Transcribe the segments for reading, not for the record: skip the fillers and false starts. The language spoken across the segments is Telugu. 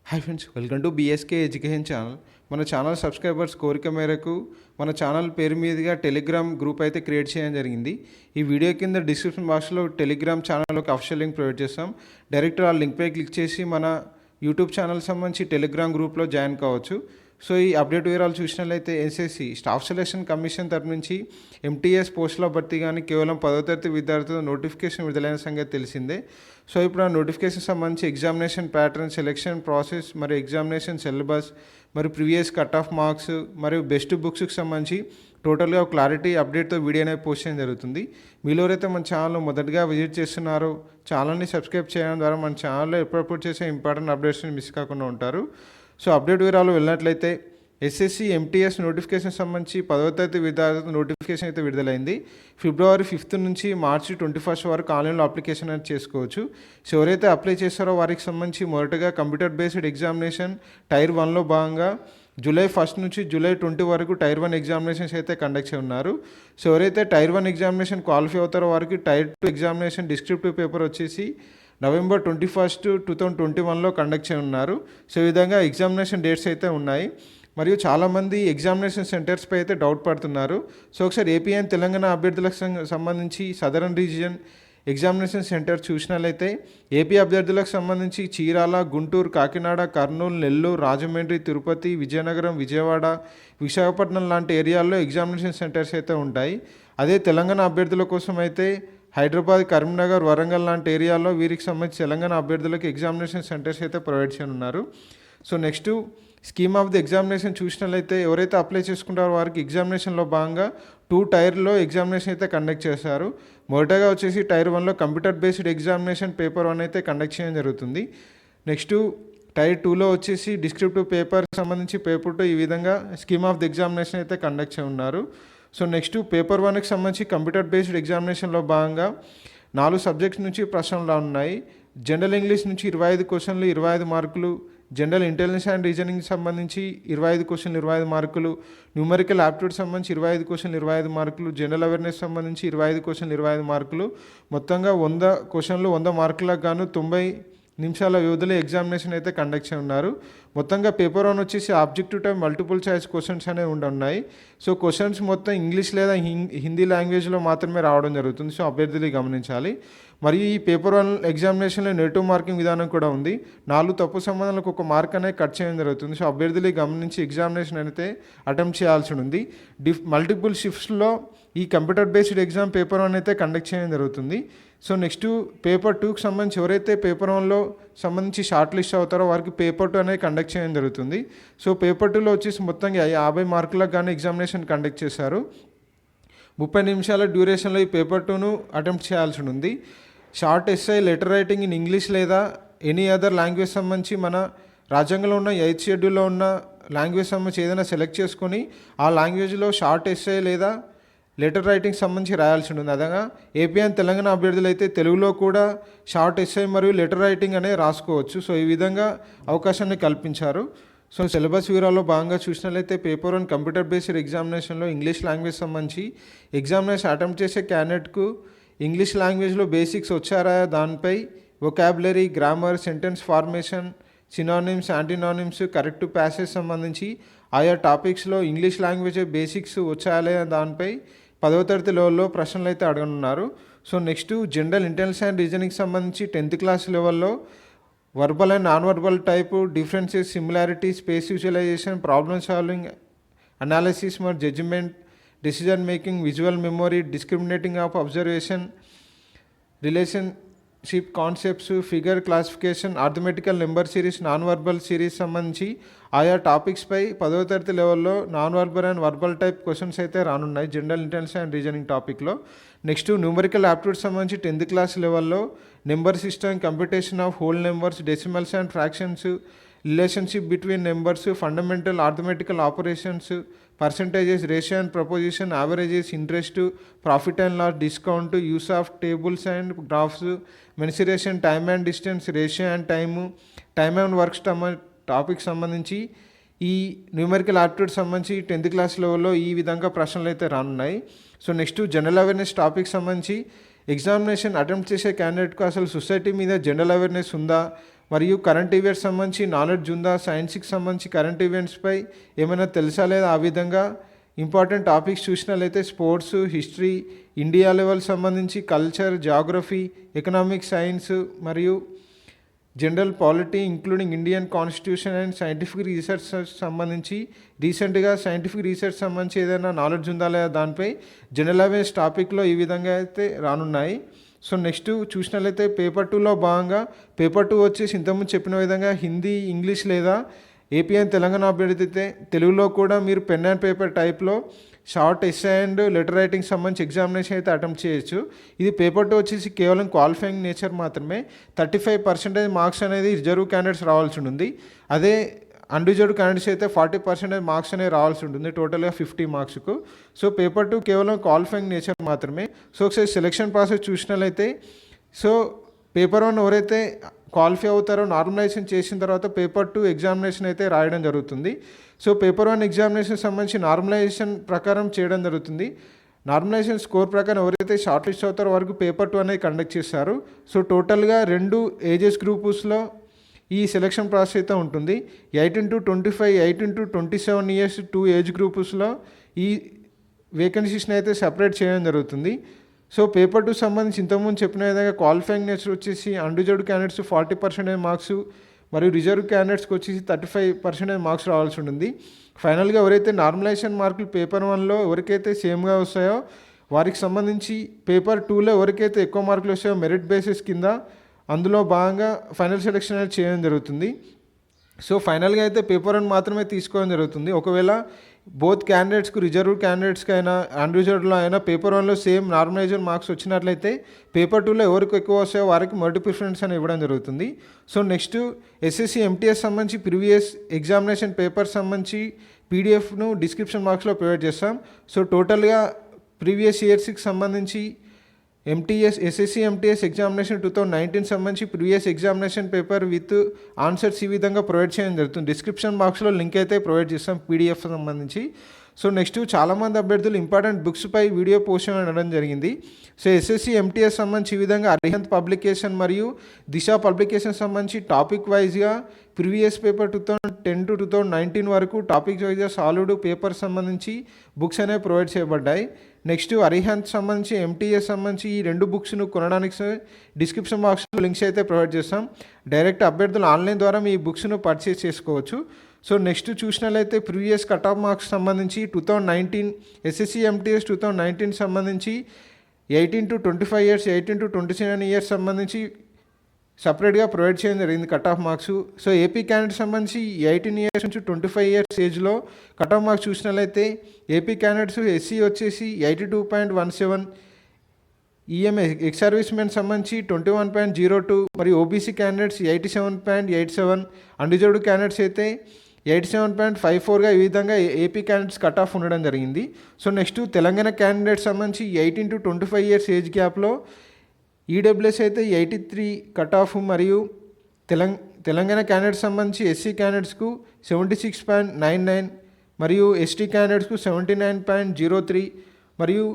Hi friends, welcome to BSK education channel. మన ఛానల్ సబ్స్క్రైబర్స్ కోరిక మేరకు మన ఛానల్ పేరు మీదుగా టెలిగ్రామ్ గ్రూప్ అయితే క్రియేట్ చేయడం జరిగింది. ఈ వీడియో కింద డిస్క్రిప్షన్ బాక్స్లో టెలిగ్రామ్ ఛానల్లోకి అఫిషియల్ లింక్ ప్రొవైడ్ చేస్తాం. డైరెక్ట్ ఆ లింక్పై క్లిక్ చేసి మన యూట్యూబ్ ఛానల్ సంబంధించి టెలిగ్రామ్ గ్రూప్లో జాయిన్ కావచ్చు. సో ఈ అప్డేట్ వివరాలు చూసినట్లయితే ఎస్ఎస్సి స్టాఫ్ సెలక్షన్ కమిషన్ తరఫు నుంచి ఎంటీఎస్ పోస్టుల భర్తీ కానీ కేవలం 10వ తరగతి విద్యార్థుల నోటిఫికేషన్ విడుదలైన సంగతి తెలిసిందే. సో ఇప్పుడు ఆ నోటిఫికేషన్ సంబంధించి ఎగ్జామినేషన్ ప్యాటర్న్, సెలెక్షన్ ప్రాసెస్ మరియు ఎగ్జామినేషన్ సిలబస్ మరియు ప్రీవియస్ కట్ ఆఫ్ మార్క్స్ మరియు బెస్ట్ బుక్స్కి సంబంధించి టోటల్గా ఒక క్లారిటీ అప్డేట్తో వీడియో అనేది పోస్ట్ చేయడం జరుగుతుంది. మీలో ఎవరైతే మన ఛానల్ మొదటగా విజిట్ చేస్తున్నారో ఛానల్ని సబ్స్క్రైబ్ చేయడం ద్వారా మన ఛానల్లో ఎప్పుడప్పుడు చేసే ఇంపార్టెంట్ అప్డేట్స్ని మిస్ కాకుండా ఉంటారు. సో అప్డేట్ వివరాలు వెళ్ళినట్లయితే ఎస్ఎస్సి ఎంటీఎస్ నోటిఫికేషన్ సంబంధించి 10వ తరగతి విద్యార్థుల నోటిఫికేషన్ అయితే విడుదలైంది. ఫిబ్రవరి 5 నుంచి మార్చి 21 వరకు ఆన్లైన్లో అప్లికేషన్ అనేది చేసుకోవచ్చు. సో ఎవరైతే అప్లై చేస్తారో వారికి సంబంధించి మొదటగా కంప్యూటర్ బేస్డ్ ఎగ్జామినేషన్ టైర్ 1లో భాగంగా జూలై 1 నుంచి జూలై 20 వరకు టైర్ 1 ఎగ్జామినేషన్స్ అయితే కండక్ట్ చేయనున్నారు. సో ఎవరైతే టైర్ 1 ఎగ్జామినేషన్ క్వాలిఫై అవుతారో వారికి టైర్ 2 ఎగ్జామినేషన్ డిస్క్రిప్టివ్ పేపర్ వచ్చేసి నవంబర్ 21, 2021లో కండక్ట్ చేయనున్నారు. సో ఈ విధంగా ఎగ్జామినేషన్ డేట్స్ అయితే ఉన్నాయి. మరియు చాలామంది ఎగ్జామినేషన్ సెంటర్స్పై అయితే డౌట్ పడుతున్నారు. సో ఒకసారి ఏపీ అండ్ తెలంగాణ అభ్యర్థులకు సంబంధించి సదరన్ రీజియన్ ఎగ్జామినేషన్ సెంటర్ చూసినట్లయితే ఏపీ అభ్యర్థులకు సంబంధించి చీరాల, గుంటూరు, కాకినాడ, కర్నూలు, నెల్లూరు, రాజమండ్రి, తిరుపతి, విజయనగరం, విజయవాడ, విశాఖపట్నం లాంటి ఏరియాల్లో ఎగ్జామినేషన్ సెంటర్స్ అయితే ఉంటాయి. అదే తెలంగాణ అభ్యర్థుల కోసం అయితే హైదరాబాద్, కరీంనగర్, వరంగల్ లాంటి ఏరియాల్లో వీరికి సంబంధించి తెలంగాణ అభ్యర్థులకు ఎగ్జామినేషన్ సెంటర్స్ అయితే ప్రొవైడ్ చేయనున్నారు. So next scheme of the examination చూసినట్లయితే ఎవరైతే అప్లై చేసుకుంటారో వారికి ఎగ్జామినేషన్లో భాగంగా 2 టైర్లో ఎగ్జామినేషన్ అయితే కండక్ట్ చేశారు. మొదటగా వచ్చేసి టైర్ 1లో కంప్యూటర్ బేస్డ్ ఎగ్జామినేషన్ పేపర్ 1 అయితే కండక్ట్ చేయడం జరుగుతుంది. నెక్స్ట్ టైర్ 2లో వచ్చేసి డిస్క్రిప్టివ్ పేపర్కి సంబంధించి పేపర్ 2 ఈ విధంగా స్కీమ్ ఆఫ్ ది ఎగ్జామినేషన్ అయితే కండక్ట్ చేయనున్నారు. సో నెక్స్ట్ పేపర్ 1కి సంబంధించి కంప్యూటర్ బేస్డ్ ఎగ్జామినేషన్లో భాగంగా 4 సబ్జెక్ట్స్ నుంచి ప్రశ్నలు ఉన్నాయి. జనరల్ ఇంగ్లీష్ నుంచి 25 క్వశ్చన్లు 25 మార్కులు, జనరల్ ఇంటెలిజెన్స్ అండ్ రీజనింగ్ సంబంధించి 25 క్వశ్చన్లు 25 మార్కులు, న్యూమరికల్ యాప్టిట్యూడ్ సంబంధించి 25 క్వశ్చన్లు 25 మార్కులు, జనరల్ అవేర్నెస్ సంబంధించి 25 క్వశ్చన్లు 25 మార్కులు, మొత్తంగా 100 క్వశ్చన్లు 100 మార్కులకు గాను 90 నిమిషాల వ్యవధిలో ఎగ్జామినేషన్ అయితే కండక్ట్ చేయనున్నారు. మొత్తంగా పేపర్ 1 వచ్చేసి objective type multiple choice questions అనేవి ఉన్నాయి. సో క్వశ్చన్స్ మొత్తం ఇంగ్లీష్ లేదా హిందీ లాంగ్వేజ్లో మాత్రమే రావడం జరుగుతుంది. సో అభ్యర్థులు గమనించాలి. మరియు ఈ పేపర్ 1 ఎగ్జామినేషన్లో నెగిటివ్ మార్కింగ్ విధానం కూడా ఉంది. 4 తప్పు సంబంధాలకు 1 మార్క్ అనేది కట్ చేయడం జరుగుతుంది. సో అభ్యర్థులు గమనించి ఎగ్జామినేషన్ అయితే అటెంప్ట్ చేయాల్సి ఉంది. మల్టిపుల్ షిఫ్ట్స్లో ఈ కంప్యూటర్ బేస్డ్ ఎగ్జామ్ పేపర్ 1 అయితే కండక్ట్ చేయడం జరుగుతుంది. సో నెక్స్ట్ పేపర్ 2కి సంబంధించి ఎవరైతే పేపర్ 1లో సంబంధించి షార్ట్ లిస్ట్ అవుతారో వారికి పేపర్ 2 అనేది కండక్ట్ చేయడం జరుగుతుంది. సో పేపర్ 2లో వచ్చేసి మొత్తంగా 50 మార్కులకు కానీ ఎగ్జామినేషన్ కండక్ట్ చేశారు. 30 నిమిషాల డ్యూరేషన్లో ఈ పేపర్ 2ను అటెంప్ట్ చేయాల్సి ఉంది. Short SI, letter writing in English లేదా ఎనీ అదర్ లాంగ్వేజ్ సంబంధించి మన రాజ్యాంగంలో ఉన్న 8th షెడ్యూల్లో ఉన్న లాంగ్వేజ్ సంబంధించి ఏదైనా సెలెక్ట్ చేసుకొని ఆ లాంగ్వేజ్లో షార్ట్ ఎస్ఐ లేదా లెటర్ రైటింగ్ సంబంధించి రాయాల్సి ఉంటుంది. అదగా ఏపీ అండ్ తెలంగాణ అభ్యర్థులు అయితే తెలుగులో కూడా షార్ట్ ఎస్ఐ మరియు లెటర్ రైటింగ్ అనేది రాసుకోవచ్చు. సో ఈ విధంగా అవకాశాన్ని కల్పించారు. సో సిలబస్ వివరాల్లో భాగంగా చూసినట్లయితే పేపర్ 1 కంప్యూటర్ బేస్డ్ ఎగ్జామినేషన్లో ఇంగ్లీష్ లాంగ్వేజ్ సంబంధించి ఎగ్జామినేషన్ అటెంప్ట్ చేసే క్యాండిడేట్కు ఇంగ్లీష్ లాంగ్వేజ్లో బేసిక్స్ వచ్చారా దానిపై vocabulary, grammar, sentence formation, synonyms, antonyms, corrective passage సంబంధించి ఆయా టాపిక్స్లో ఇంగ్లీష్ లాంగ్వేజ్ బేసిక్స్ వచ్చాయా దానిపై 10వ తరగతి లెవెల్లో ప్రశ్నలు అయితే అడగనున్నారు. So next general intelligence and reasoning సంబంధించి 10th క్లాస్ లెవెల్లో verbal and non verbal type, differences, similarity, space utilization, problem solving, analysis మరియు judgement, decision making, visual memory, discriminating of observation, relationship concepts, figure classification, arithmetical number series, non verbal series సంబంధించి ఆయా టాపిక్స్పై 10వ తరగతి లెవెల్లో non verbal and verbal type questions అయితే రానున్నాయి జనరల్ ఇంటెలిజెన్స్ అండ్ రీజనింగ్ టాపిక్లో. నెక్స్ట్ న్యూమరికల్ యాప్టిట్యూడ్ సంబంధించి 10th క్లాస్ లెవెల్లో number system, computation of whole numbers, decimals and fractions, relationship between numbers, fundamental arithmetical operations, percentages, ratio and proposition, averages, interest, profit and loss, discount, use of tables and graphs, mensuration, time and distance, ratio and time and works topic సంబంధించి ఈ న్యూమరికల్ యాప్టిట్యూడ్ సంబంధించి 10th క్లాస్ లెవెల్లో ఈ విధంగా ప్రశ్నలు అయితే రానున్నాయి. So next general awareness topic సంబంధించి ఎగ్జామినేషన్ అటెంప్ట్ చేసే క్యాండిడేట్కు అసలు సొసైటీ మీద జనరల్ అవేర్నెస్ ఉందా, మరియు కరెంట్ ఈవెంట్స్ సంబంధించి నాలెడ్జ్ ఉందా, సైన్స్కి సంబంధించి కరెంట్ ఈవెంట్స్పై ఏమైనా తెలుసా లేదా, ఆ విధంగా ఇంపార్టెంట్ టాపిక్స్ చూసినట్లయితే స్పోర్ట్స్, హిస్టరీ, ఇండియా లెవెల్ సంబంధించి కల్చర్, జాగ్రఫీ, ఎకనామిక్ సైన్స్ మరియు general polity including Indian constitution and scientific research సంబంధించి రీసెంట్గా సైంటిఫిక్ రీసెర్చ్ సంబంధించి ఏదైనా నాలెడ్జ్ ఉందా లేదా దానిపై జనరల్ అవేర్నెస్ టాపిక్లో ఈ విధంగా అయితే రానున్నాయి. సో నెక్స్ట్ చూసినట్లయితే పేపర్ 2లో భాగంగా పేపర్ 2 వచ్చేసి ఇంతకుముందు చెప్పిన విధంగా హిందీ, ఇంగ్లీష్ లేదా ఏపీ అండ్ తెలంగాణ అభ్యర్థితే తెలుగులో కూడా మీరు పెన్ అండ్ పేపర్ టైప్లో short essay and letter writing సంబంధించి ఎగ్జామినేషన్ అయితే అటెంప్ట్ చేయొచ్చు. ఇది పేపర్ 2 వచ్చేసి కేవలం క్వాలిఫైయింగ్ నేచర్ మాత్రమే. 35% మార్క్స్ అనేది రిజర్వ్ క్యాండిడేట్స్ రావాల్సి ఉంటుంది. అదే అన్రిజర్వ్డ్ క్యాండిడేట్స్ అయితే 40% మార్క్స్ అనేవి రావాల్సి ఉంటుంది, టోటల్గా 50 మార్క్స్కు. సో పేపర్ 2 కేవలం క్వాలిఫైయింగ్ నేచర్ మాత్రమే. సో ఒకసారి సెలెక్షన్ ప్రాసెస్ చూసినట్లయితే, సో పేపర్ 1 ఎవరైతే క్వాలిఫై అవుతారో నార్మలైజేషన్ చేసిన తర్వాత పేపర్ 2 ఎగ్జామినేషన్ అయితే రాయడం జరుగుతుంది. సో పేపర్ 1 ఎగ్జామినేషన్ సంబంధించి నార్మలైజేషన్ ప్రకారం చేయడం జరుగుతుంది. నార్మలైజేషన్ స్కోర్ ప్రకారం ఎవరైతే షార్ట్ లిస్ట్ అవుతారో వరకు పేపర్ 2 అనేది కండక్ట్ చేస్తారు. సో టోటల్గా 2 ఏజెస్ గ్రూప్స్లో ఈ సెలక్షన్ ప్రాసెస్ అయితే ఉంటుంది. 18-25, 18-27 ఇయర్స్ 2 ఏజ్ గ్రూప్స్లో ఈ వేకెన్సీస్ని అయితే సపరేట్ చేయడం జరుగుతుంది. సో పేపర్ 2 సంబంధించి ఇంతకుముందు చెప్పిన విధంగా క్వాలిఫైయింగ్ నేచర్ వచ్చేసి అన్రిజర్వ్డ్ క్యాండిడేట్స్ 40% మార్క్స్ మరియు రిజర్వ్ క్యాండిడేట్స్కి వచ్చేసి 35% మార్క్స్ రావాల్సి ఉంటుంది. ఫైనల్గా ఎవరైతే నార్మలైజేషన్ మార్కులు పేపర్ 1లో ఎవరికైతే సేమ్గా వస్తాయో వారికి సంబంధించి పేపర్ 2లో ఎవరికైతే ఎక్కువ మార్కులు వస్తాయో మెరిట్ బేసిస్ కింద అందులో భాగంగా ఫైనల్ సెలెక్షన్ అనేది చేయడం జరుగుతుంది. సో ఫైనల్గా అయితే పేపర్ 1 మాత్రమే తీసుకోవడం జరుగుతుంది. ఒకవేళ బోత్ క్యాండిడేట్స్కు, రిజర్వ్ క్యాండిడేట్స్కి అయినా అన్రిజర్వ్డ్లో అయినా పేపర్ 1లో సేమ్ నార్మలైజర్ మార్క్స్ వచ్చినట్లయితే పేపర్ 2లో ఎవరికి ఎక్కువ వస్తాయో వారికి మొదటి ప్రిఫరెన్స్ అని ఇవ్వడం జరుగుతుంది. సో నెక్స్ట్ ఎస్ఎస్సి ఎంటీఎస్ సంబంధించి ప్రీవియస్ ఎగ్జామినేషన్ పేపర్ సంబంధించి పీడిఎఫ్ను డిస్క్రిప్షన్ బాక్స్లో ప్రొవైడ్ చేస్తాం. సో టోటల్గా ప్రీవియస్ ఇయర్స్కి సంబంధించి ఎస్ఎస్సి ఎంటీఎస్ ఎగ్జామినేషన్ 2019 సంబంధించి previous examination paper with answers ఈ విధంగా ప్రొవైడ్ చేయడం జరుగుతుంది. డిస్క్రిప్షన్ బాక్స్లో లింక్ అయితే ప్రొవైడ్ చేస్తాం పీడిఎఫ్ సంబంధించి. సో నెక్స్ట్ చాలామంది అభ్యర్థులు ఇంపార్టెంట్ బుక్స్పై వీడియో పోస్ట్ చేయడం జరిగింది. సో ఎస్ఎస్సి ఎంటీఎస్ సంబంధించి ఈ విధంగా అరిహంత్ పబ్లికేషన్ మరియు దిశ పబ్లికేషన్ సంబంధించి టాపిక్ వైజ్గా ప్రీవియస్ పేపర్ 2010-2019 వరకు టాపిక్ వైజ్గా సాల్వ్డ్ పేపర్ సంబంధించి బుక్స్ అనేవి ప్రొవైడ్ చేయబడ్డాయి. నెక్స్ట్ అరిహంత్ సంబంధించి ఎంటీఎస్ సంబంధించి ఈ 2 బుక్స్ను కొనడానికి డిస్క్రిప్షన్ బాక్స్లో లింక్స్ అయితే ప్రొవైడ్ చేస్తాం. డైరెక్ట్ అభ్యర్థులు ఆన్లైన్ ద్వారా మీ బుక్స్ను పర్చేస్ చేసుకోవచ్చు. సో నెక్స్ట్ చూసినట్లయితే ప్రీవియస్ కట్ ఆఫ్ మార్క్స్ సంబంధించి 2019 ఎస్ఎస్సి ఎంటీఎస్ 2019 సంబంధించి 18-25 ఇయర్స్, 18-27 ఇయర్స్ సంబంధించి సపరేట్గా ప్రొవైడ్ చేయడం జరిగింది cut off marks. So AP candidate సంబంధించి 18 ఇయర్స్ నుంచి 25 ఇయర్స్ ఏజ్లో కట్ ఆఫ్ మార్క్స్ చూసినట్లయితే ఏపీ క్యాండిడేట్స్ ఎస్సీ వచ్చేసి 82.17, ఈఎంఐ ఎక్స్ సర్వీస్ మెన్ సంబంధించి 21.02 మరియు ఓబీసీ క్యాండిడేట్స్ 87.87, అన్రిజర్వ్డ్ క్యాండిడేట్స్ అయితే 87.54గా ఈ విధంగా ఏపీ క్యాండిడేట్స్ కట్ ఆఫ్ ఉండడం జరిగింది. సో నెక్స్ట్ తెలంగాణ క్యాండిడేట్స్ సంబంధించి 18-25 ఇయర్స్ ఏజ్ గ్యాప్లో ఈడబ్ల్యూఎస్ అయితే 83 కట్ ఆఫ్ మరియు తెలంగాణ క్యాండిడేట్స్ సంబంధించి ఎస్సీ క్యాండిడేట్స్కు 76.99 మరియు ఎస్టీ క్యాండిడేట్స్కు 79.03 మరియు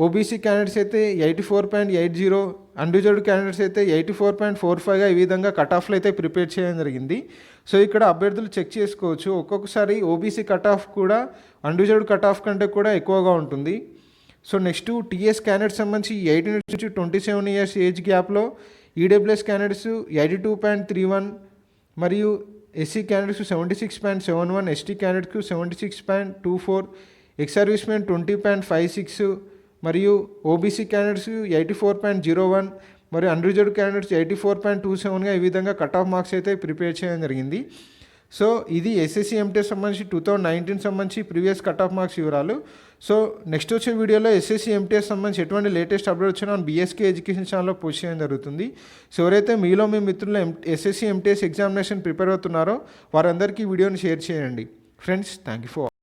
ఓబీసీ క్యాండిడేట్స్ అయితే 84.80, అన్రిజర్వ్డ్ క్యాండిడేట్స్ అయితే 84.45గా ఈ విధంగా కట్ ఆఫ్లు అయితే ప్రిపేర్ చేయడం జరిగింది. సో ఇక్కడ అభ్యర్థులు చెక్ చేసుకోవచ్చు, ఒక్కొక్కసారి ఓబీసీ కట్ ఆఫ్ కూడా అన్రిజర్వ్డ్ కట్ ఆఫ్ కంటే కూడా ఎక్కువగా ఉంటుంది. సో నెక్స్ట్ టీఎస్ క్యాండిడేట్స్ సంబంధించి 18 నుంచి 27 ఇయర్స్ ఏజ్ గ్యాప్లో ఈడబ్ల్యూఎస్ క్యాండిడేట్స్ 82.31 మరియు ఎస్సీ క్యాండిడేట్స్ 76.71, ఎస్టీ క్యాండిడేట్స్కు 76.24, ఎక్స్ సర్వీస్ మెన్ 20.56 మరియు ఓబీసీ క్యాండిడేట్స్ 84.01 మరియు అన్రిజర్వ్డ్ క్యాండిడేట్స్ 84.27గా ఈ విధంగా కట్ ఆఫ్ మార్క్స్ అయితే ప్రిపేర్ చేయడం జరిగింది. సో ఇది ఎస్ఎస్సి ఎంటీఎస్ సంబంధించి 2019 సంబంధించి ప్రీవియస్ కట్ ఆఫ్ మార్క్స్ వివరాలు. సో నెక్స్ట్ వచ్చే వీడియోలో ఎస్ఎస్సి ఎంటీఎస్ సంబంధించి ఎటువంటి లేటెస్ట్ అప్డేట్ వచ్చినా బీఎస్కే ఎడ్యుకేషన్ ఛానల్లో పోస్ట్ చేయడం జరుగుతుంది. సో ఎవరైతే మీలో మీ మిత్రులు ఎస్ఎస్సి ఎంటీఎస్ ఎగ్జామినేషన్ ప్రిపేర్ అవుతున్నారో వారందరికీ వీడియోని షేర్ చేయండి. Friends, thank you for